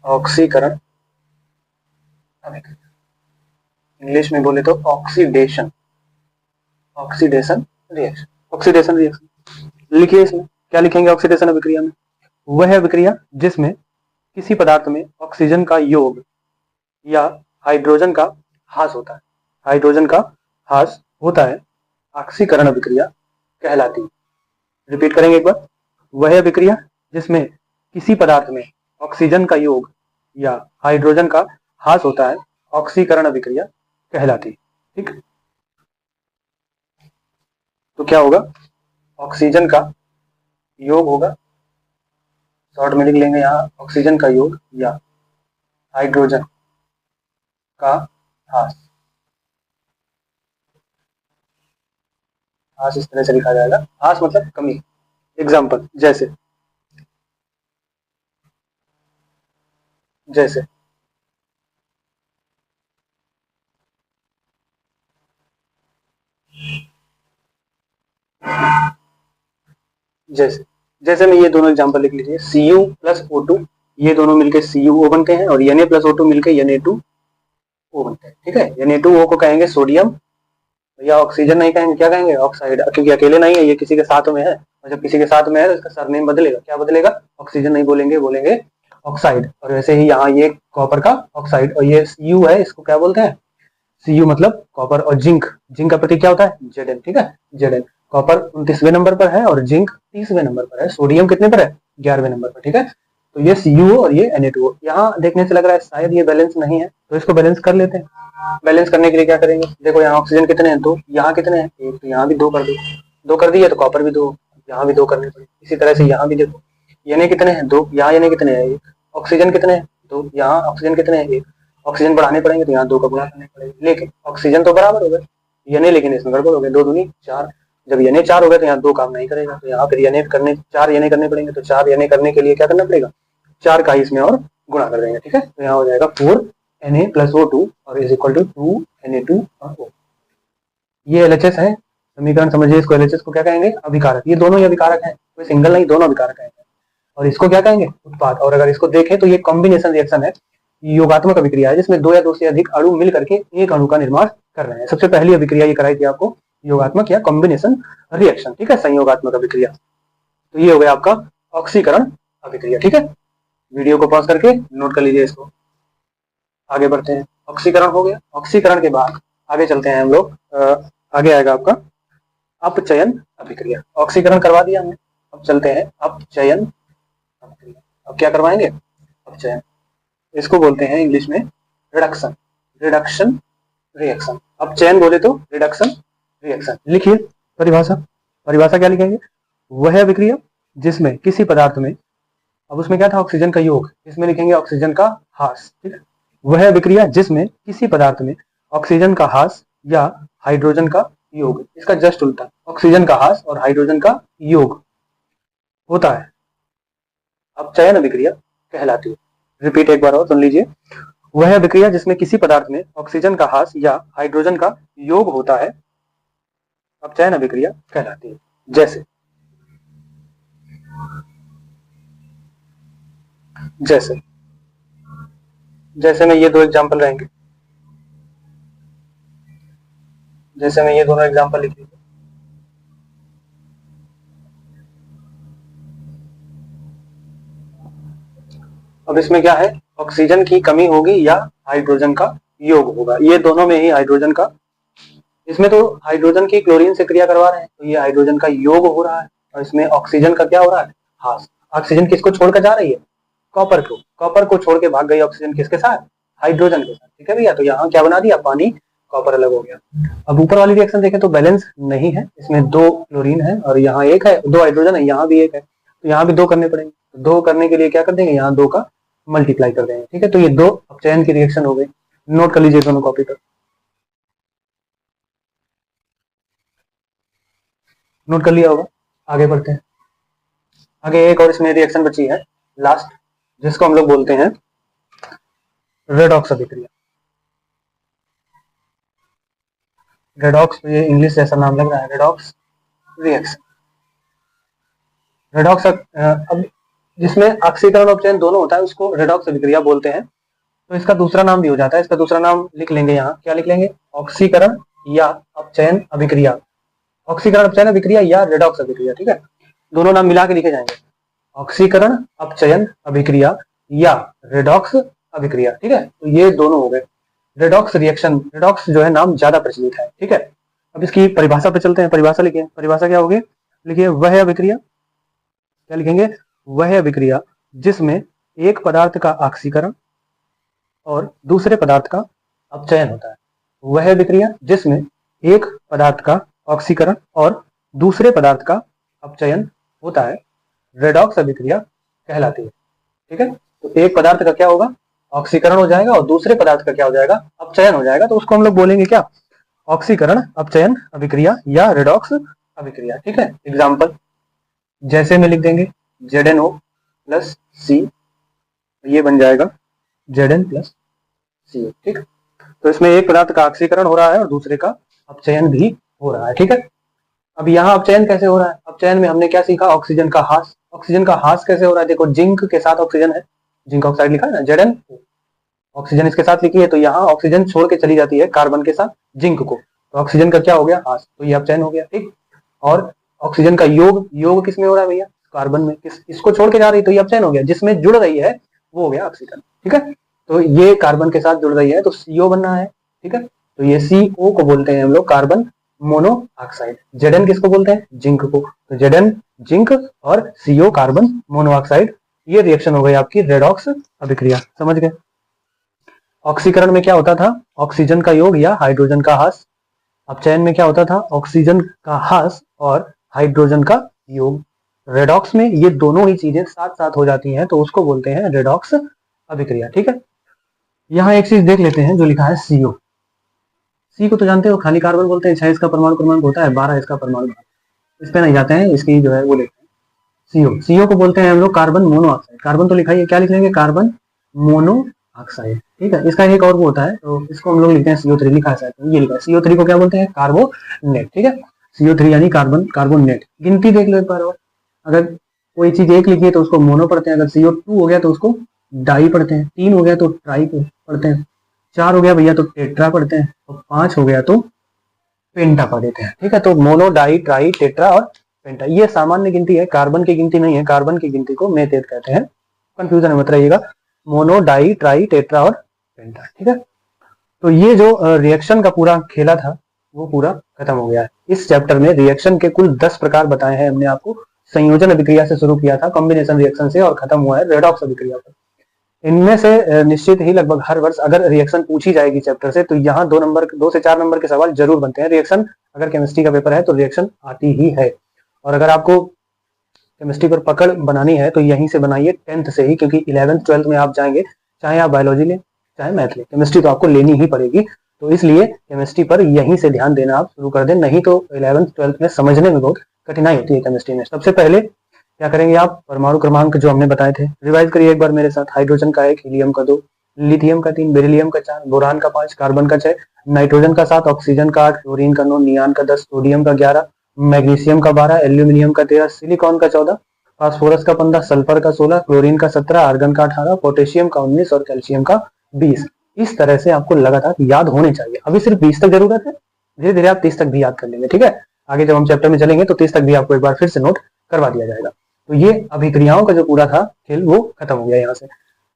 ऑक्सीकरण अभिक्रिया, इंग्लिश में बोले तो oxidation, oxidation reaction, oxidation reaction. लिखिए इसमें क्या लिखेंगे ऑक्सीडेशन अभिक्रिया में? वह अभिक्रिया जिसमें किसी पदार्थ में ऑक्सीजन का योग या हाइड्रोजन का ह्रास होता है, हाइड्रोजन का ह्रास होता है, ऑक्सीकरण अभिक्रिया कहलाती है। रिपीट करेंगे एक बार, वह अभिक्रिया जिसमें किसी पदार्थ में ऑक्सीजन का योग या हाइड्रोजन का ह्रास होता है, ऑक्सीकरण अभिक्रिया कहलाती है। ठीक, तो क्या होगा, ऑक्सीजन का योग होगा, शॉर्ट में लिख लेंगे यहाँ ऑक्सीजन का योग या हाइड्रोजन का ह्रास, ह्रास इस तरह से लिखा जाएगा, ह्रास मतलब कमी। एग्जाम्पल जैसे जैसे जैसे जैसे में ये दोनों एग्जांपल लिख लीजिए, Cu प्लस O2, ये दोनों मिलके CuO बनते हैं और Na प्लस O2 मिलके Na2O बनते हैं। ठीक है, Na2O को कहेंगे सोडियम, या ऑक्सीजन नहीं कहेंगे, क्या कहेंगे, ऑक्साइड, क्योंकि अकेले नहीं है, ये किसी के साथ में है, और जब किसी के साथ में है तो इसका सरनेम बदलेगा, क्या बदलेगा, ऑक्सीजन नहीं बोलेंगे, बोलेंगे ऑक्साइड। और वैसे ही यहाँ ये कॉपर का ऑक्साइड, और ये Cu है, इसको क्या बोलते हैं, Cu मतलब कॉपर, और जिंक, जिंक का प्रतीक क्या होता है, Zn। ठीक है, Zn, कॉपर 29वें नंबर पर है और जिंक 30वें नंबर पर है, सोडियम कितने पर है, 11वें नंबर पर। ठीक है, तो ये CuO और ये Na2O। यहाँ देखने से लग रहा है शायद ये बैलेंस नहीं है, तो इसको बैलेंस कर लेते हैं। बैलेंस करने के लिए क्या करेंगे, देखो यहाँ ऑक्सीजन कितने हैं, 2, यहाँ कितने हैं, 1, तो यहाँ भी 2 कर दो, 2 कर दिए तो कॉपर भी 2, यहाँ भी 2 करने पड़े। इसी तरह से यहाँ भी देखो, Na कितने हैं, 2, यहाँ Na कितने हैं, 1, ऑक्सीजन कितने हैं, 2, यहाँ ऑक्सीजन कितने हैं, 1, ऑक्सीजन बढ़ाने पड़ेंगे तो यहाँ 2 का गुणा करने पड़ेगा, लेकिन ऑक्सीजन तो बराबर हो गए, Na लेकिन इसमें गड़बड़ हो गए, 2 दूनी 4, जब Na 4 हो गए तो यहाँ 2 काम नहीं करेगा, तो यहाँ फिर Na करने 4 Na करने पड़ेंगे, तो 4 Na करने के लिए क्या करना पड़ेगा, 4 का ही इसमें और गुणा कर देंगे। ठीक है, तो यहाँ हो जाएगा 4 Na प्लस O2 और इज इक्वल टू 2 Na2 और O। ये LHS है समीकरण, समझिए इसको, LHS को क्या कहेंगे, अभिकारक। ये दोनों ही अभिकारक हैं, कोई सिंगल नहीं, दोनों अभिकारक हैं, और इसको क्या कहेंगे, उत्पाद। और अगर इसको देखें तो ये कॉम्बिनेशन रिएक्शन है, योगात्मक अभिक्रिया है, जिसमें 2 या 2 से अधिक अणु मिल करके एक अणु का निर्माण कर रहे हैं। सबसे पहली अभिक्रिया ये कराई थी आपको, योगात्मक या कॉम्बिनेशन रिएक्शन। ठीक है, संयोगात्मक अभिक्रिया। तो ये हो गया आपका ऑक्सीकरण अभिक्रिया। ठीक है, वीडियो को पॉज करके नोट कर लीजिए इसको, आगे बढ़ते हैं। ऑक्सीकरण हो गया, ऑक्सीकरण के बाद आगे चलते हैं हम लोग, आगे आएगा आपका अपचयन अभिक्रिया। ऑक्सीकरण करवा दिया हमने, अब चलते हैं अपचयन अभिक्रिया। अब क्या करवाएंगे, अपचयन, इसको बोलते हैं इंग्लिश में रिडक्शन, रिडक्शन रिएक्शन। अपचयन बोले तो रिडक्शन रिएक्शन। लिखिए परिभाषा, परिभाषा क्या लिखेंगे, वह अभिक्रिया जिसमें किसी पदार्थ में, अब उसमें क्या था, ऑक्सीजन का योग, इसमें लिखेंगे ऑक्सीजन का ह्रास। ठीक है, वह अभिक्रिया जिसमें किसी पदार्थ में ऑक्सीजन का ह्रास या हाइड्रोजन का योग, इसका जस्ट उल्टा, ऑक्सीजन का ह्रास और हाइड्रोजन का योग होता है, अपचयन अभिक्रिया कहलाती है। रिपीट एक बार और सुन लीजिए, वह अभिक्रिया जिसमें किसी पदार्थ में ऑक्सीजन का ह्रास या हाइड्रोजन का योग होता है, अपचयन अभिक्रिया कहलाती है। जैसे जैसे जैसे में ये 2 एग्जांपल रहेंगे, जैसे में ये दोनों एग्जांपल लिख लीजिए। अब इसमें क्या है, ऑक्सीजन की कमी होगी या हाइड्रोजन का योग होगा, ये दोनों में ही हाइड्रोजन का, इसमें तो हाइड्रोजन की क्लोरीन से क्रिया करवा रहे हैं तो ये हाइड्रोजन का योग हो रहा है, और इसमें ऑक्सीजन का क्या हो रहा है, ह्रास। ऑक्सीजन किसको छोड़कर जा रही है, कॉपर को, कॉपर को छोड़ के भाग गई ऑक्सीजन किसके साथ, हाइड्रोजन के साथ। ठीक है भैया, तो यहाँ क्या बना दिया, पानी, कॉपर अलग हो गया। अब ऊपर वाली रिएक्शन देखें तो बैलेंस नहीं है, इसमें 2 क्लोरीन है और यहाँ 1 है, 2 हाइड्रोजन है, यहाँ भी 1 है, तो यहाँ भी 2 करने पड़ेंगे। 2 करने के लिए क्या कर देंगे, यहाँ 2 का मल्टीप्लाई कर देंगे। ठीक है, तो ये 2 अपचयन की रिएक्शन हो गई, नोट कर लीजिए दोनों कॉपी पर, नोट कर लिया होगा। आगे बढ़ते हैं, आगे एक और इसमें रिएक्शन बची है लास्ट, जिसको हम लोग बोलते हैं रेडॉक्स अभिक्रिया। रेडॉक्स, ये इंग्लिश जैसा नाम लग रहा है, रेडॉक्स रिएक्शन। रेडॉक्स अब जिसमें ऑक्सीकरण अपचयन दोनों होता है उसको रेडॉक्स अभिक्रिया बोलते हैं। तो इसका दूसरा नाम भी हो जाता है, इसका दूसरा नाम लिख लेंगे यहाँ, क्या लिख लेंगे, ऑक्सीकरण या अपचयन अभिक्रिया, ऑक्सीकरण अपचयन अभिक्रिया या रेडॉक्स अभिक्रिया, ठीक है, दोनों नाम मिला के लिखे जाएंगे, ऑक्सीकरण अपचयन अभिक्रिया या रेडॉक्स अभिक्रिया, ठीक है। तो ये दोनों हो गए रेडॉक्स रिएक्शन, रेडॉक्स जो है नाम ज्यादा प्रचलित है, ठीक है। अब इसकी परिभाषा पे चलते हैं, परिभाषा लिखिए, परिभाषा क्या होगी, लिखिए वह अभिक्रिया, क्या लिखेंगे, वह अभिक्रिया जिसमें एक पदार्थ का ऑक्सीकरण और दूसरे पदार्थ का अपचयन होता है, वह अभिक्रिया जिसमें एक पदार्थ का ऑक्सीकरण और दूसरे पदार्थ का अपचयन होता है, रेडॉक्स अभिक्रिया कहलाती है, ठीक है। तो एक पदार्थ का क्या होगा, ऑक्सीकरण हो जाएगा और दूसरे पदार्थ का क्या हो जाएगा, अपचयन हो जाएगा, तो उसको हम लोग बोलेंगे क्या, ऑक्सीकरण अपचयन अभिक्रिया या रेडॉक्स अभिक्रिया, ठीक है। एग्जाम्पल जैसे में लिख देंगे ZnO प्लस C, ये बन जाएगा Zn प्लस CO, ठीक। तो इसमें एक पदार्थ का ऑक्सीकरण हो रहा है और दूसरे का अपचयन भी हो रहा है, ठीक है। अब यहाँ अपचयन कैसे हो रहा है, अपचयन में हमने क्या सीखा, ऑक्सीजन का ह्रास, ऑक्सीजन का ह्रास कैसे हो रहा है, देखो जिंक के साथ ऑक्सीजन है, जिंक ऑक्साइड लिखा है ना, Zn, ऑक्सीजन इसके साथ लिखी है, तो यहाँ ऑक्सीजन छोड़ के चली जाती है कार्बन के साथ जिंक को, तो ऑक्सीजन का क्या हो गया, ह्रास, तो ये अपचयन हो गया, ठीक। और ऑक्सीजन का योग, योग किसमें हो रहा है भैया, कार्बन में, इसको छोड़ के जा रही है तो ये अपचयन हो गया, जिसमें जुड़ रही है वो हो गया ऑक्सीकरण, ठीक है। तो ये कार्बन के साथ जुड़ रही है तो CO बनना है, ठीक है। तो ये CO को बोलते हैं हम लोग कार्बन मोनोऑक्साइड, Zn किसको बोलते हैं, जिंक को, तो Zn जिंक और CO कार्बन मोनोऑक्साइड, ये रिएक्शन हो गई आपकी रेडॉक्स अभिक्रिया, समझ गए। ऑक्सीकरण में क्या होता था, ऑक्सीजन का योग या हाइड्रोजन का ह्रास, अपचयन में क्या होता था, ऑक्सीजन का ह्रास और हाइड्रोजन का योग, रेडॉक्स में ये दोनों ही चीजें साथ साथ हो जाती हैं तो उसको बोलते हैं रेडॉक्स अभिक्रिया, ठीक है। यहाँ एक चीज देख लेते हैं जो लिखा है CO, C को तो जानते हो खाली कार्बन बोलते हैं, 6 इसका परमाणु क्रमांक होता है, 12 इसका परमाणु, इस पे नहीं जाते हैं, इसकी जो है वो लेते हैं CO को बोलते हैं हम लोग कार्बन मोनोऑक्साइड, कार्बन तो लिखा है, क्या लिख लेंगे, कार्बन मोनोऑक्साइड, ठीक है। इसका एक और वो होता है तो इसको हम लोग लिखते हैं CO3 लिखा है, ये लिखा है, CO3 को क्या बोलते हैं, कार्बोनेट, ठीक है। CO3 यानी कार्बन, कार्बोनेट, गिनती देख लो एक बार, और अगर कोई चीज एक लिखी है तो उसको मोनो पढ़ते हैं, अगर CO2 हो गया तो उसको डाई पढ़ते हैं, 3 हो गया तो ट्राई पढ़ते हैं, 4 हो गया भैया तो टेट्रा पढ़ते हैं, और 5 हो गया तो पेंटा पढ़ देते हैं, ठीक है। तो मोनो, डाई, ट्राई, टेट्रा और पेंटा, ये सामान्य गिनती है, कार्बन की गिनती नहीं है, कार्बन की गिनती को मेथड कहते हैं, कंफ्यूजन मत रहिएगा, मोनो, डाई, ट्राई, टेट्रा और पेंटा, ठीक है। तो ये जो रिएक्शन का पूरा खेला था वो पूरा खत्म हो गया है। इस चैप्टर में रिएक्शन के कुल 10 प्रकार बताए हैं हमने आपको, संयोजन अभिक्रिया से शुरू किया था, कॉम्बिनेशन रिएक्शन से, और खत्म हुआ है रेडॉक्स अभिक्रिया पर। इनमें से निश्चित ही लगभग हर वर्ष अगर रिएक्शन पूछी जाएगी चैप्टर से तो यहाँ 2 से 4 नंबर के सवाल जरूर बनते हैं। रिएक्शन अगर केमिस्ट्री का पेपर है तो रिएक्शन आती ही है, और अगर आपको केमिस्ट्री पर पकड़ बनानी है तो यहीं से बनाइए 10th से ही, क्योंकि 11th 12th में आप जाएंगे, चाहे आप बायोलॉजी लें चाहे मैथ लें, केमिस्ट्री तो आपको लेनी ही पड़ेगी, तो इसलिए केमिस्ट्री पर यहीं से ध्यान देना आप शुरू कर दें, नहीं तो 11th 12th में समझने में बहुत कठिनाई होती है केमिस्ट्री में। सबसे पहले क्या करेंगे आप, परमाणु क्रमांक जो हमने बताए थे रिवाइज करिए एक बार मेरे साथ, हाइड्रोजन का 1, हीलियम का 2, लिथियम का 3, बेरिलियम का 4, बोरान का 5, कार्बन का 6, नाइट्रोजन का 7, ऑक्सीजन का 8, क्लोरीन का 9, नियान का 10, सोडियम का 11, मैग्नीशियम का 12, एल्यूमिनियम का 13, सिलिकॉन का 14, फास्फोरस का 15, सल्फर का 16, क्लोरीन का 17, आर्गन का 18, पोटेशियम का 19 और कैल्शियम का 20। इस तरह से आपको लगातार याद होने चाहिए। अभी सिर्फ 20 तक जरूरत है, धीरे धीरे आप 30 तक भी याद कर लेंगे, ठीक है। आगे जब हम चैप्टर में चलेंगे तो 30 तक भी आपको एक बार फिर से नोट करवा दिया जाएगा। तो ये अभिक्रियाओं का जो पूरा था खेल वो खत्म हो गया यहाँ से।